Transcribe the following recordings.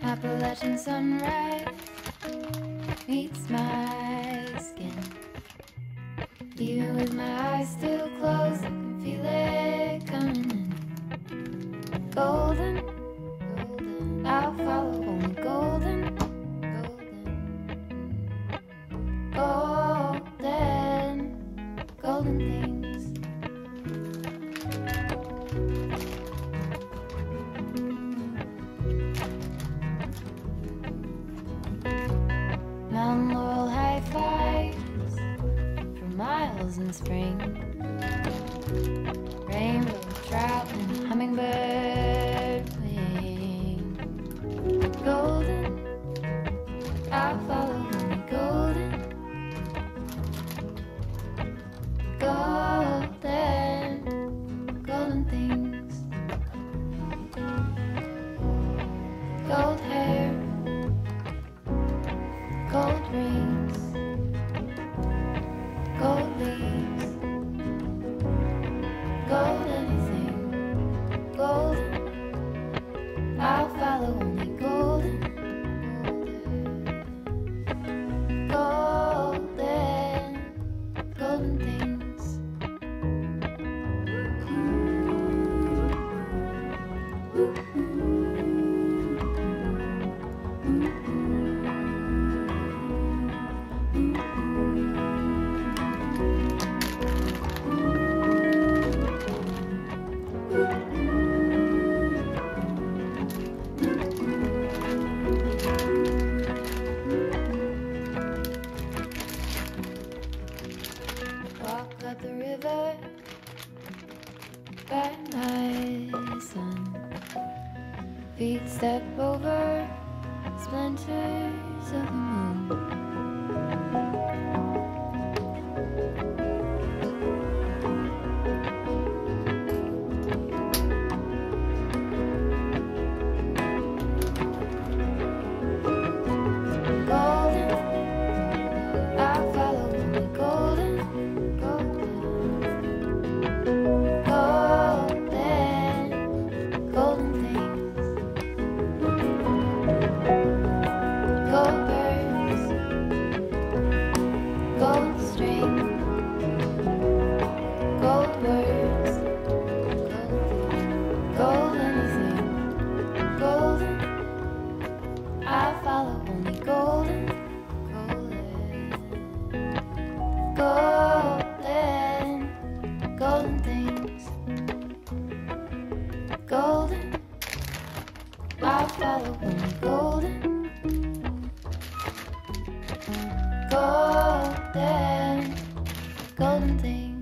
Appalachian sunrise meets my skin. Even with my eyes still closed, I can feel it coming in. Golden, golden, I'll follow only golden, golden, golden, golden things. Mountain laurel high fives for miles in spring. Rainbow trout and hummingbird wing. Golden, I'll follow only golden, golden, golden things. Gold hair, gold rings, gold leaves, gold anything, golden, I'll follow only golden, golden, golden things. Walk up the river by my sun. Feet step over splinters of the moon. Golden, I'll follow only golden, golden, golden, golden things. Gold birds, gold string, gold words, gold anything, golden, I'll follow only golden, golden, golden, golden things. Golden, I'll follow only golden, golden, golden things.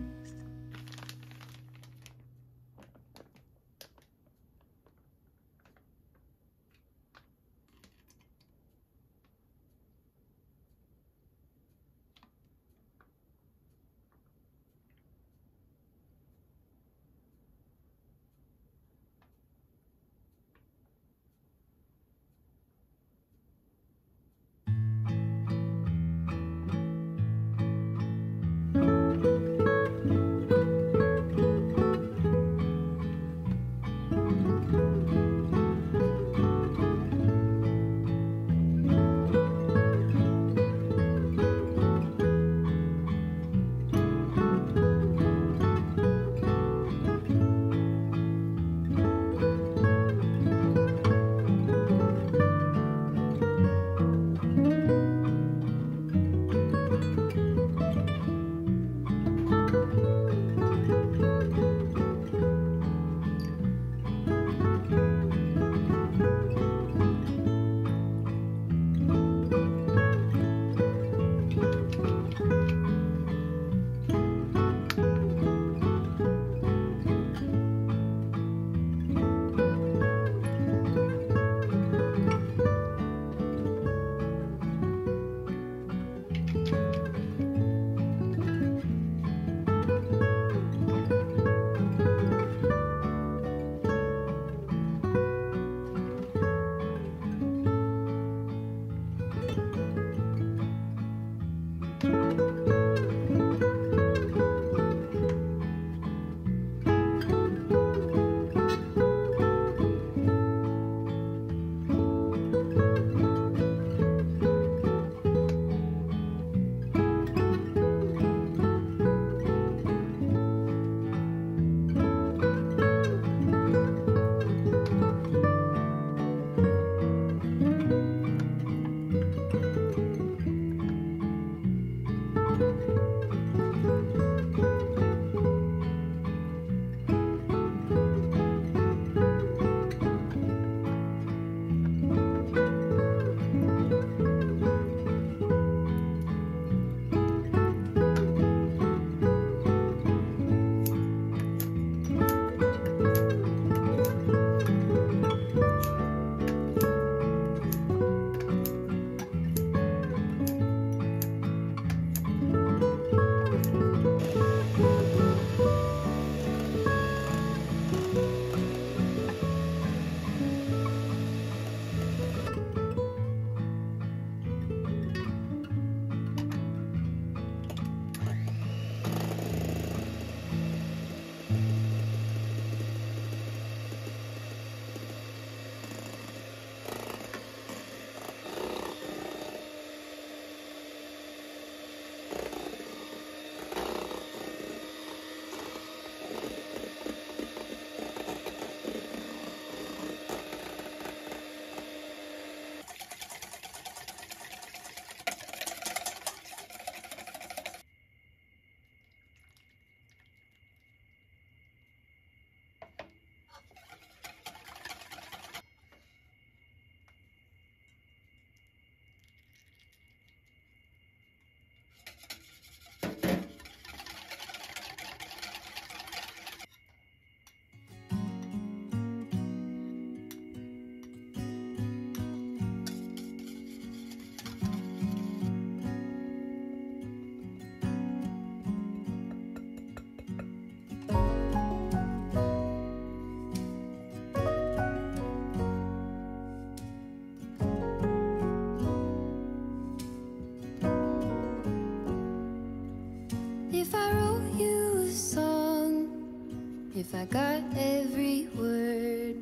If I got every word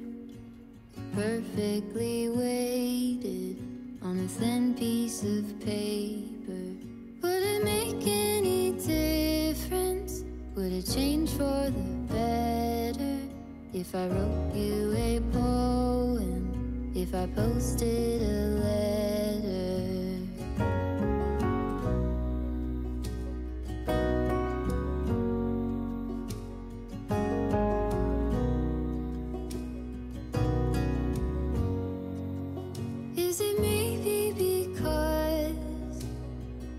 perfectly weighted on a thin piece of paper, would it make any difference? Would it change for the better if I wrote you a poem, if I posted a letter? Is it maybe because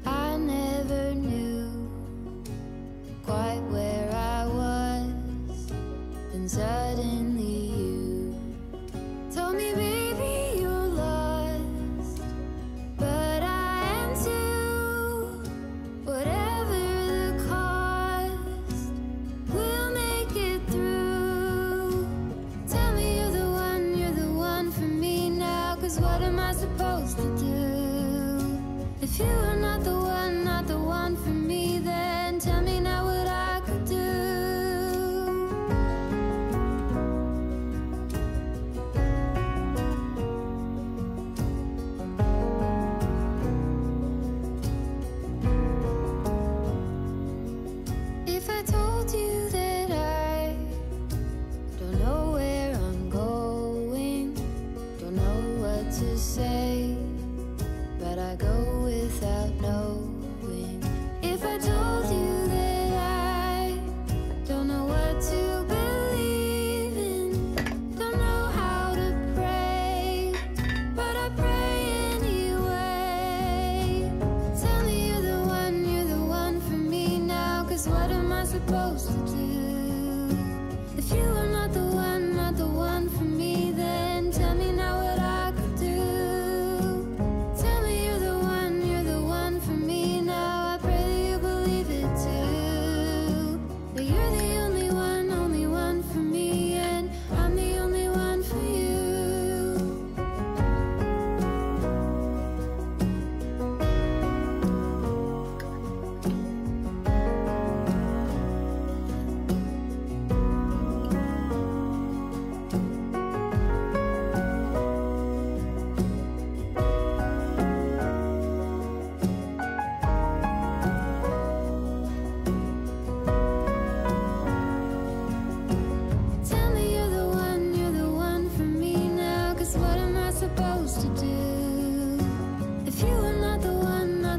I never knew quite where I was, and suddenly you told me, baby, you're lost, but I am too. Whatever the cost, we'll make it through. Tell me you're the one for me now, 'cause what am I supposed to do? If you are not the one for me, then tell me now what I could do. If I told you that I don't know where I'm going, don't know what to say, but I go without knowing. If I told you that I don't know what to believe in, don't know how to pray, but I pray anyway. Tell me you're the one for me now, 'cause what am I supposed to do? If you are not the one for me, then tell me now what I could do. Tell me you're the one for me now. I pray that you believe it too. That you're the only one for me, and I'm the only one for you. Tell me you're the one for me now, 'cause what am I supposed to do? If you are not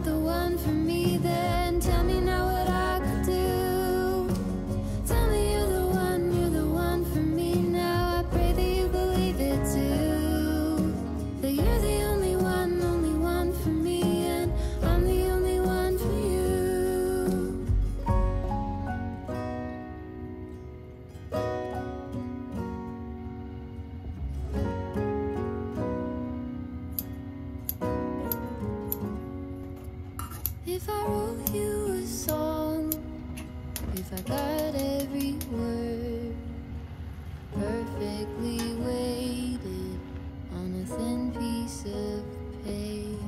the one for me, then tell me now what I could do. Tell me you're the one for me now. I pray that you believe it too. That you're the only one for me, and I'm the only one for you. If I wrote you a song, if I got every word perfectly weighted on a thin piece of paper.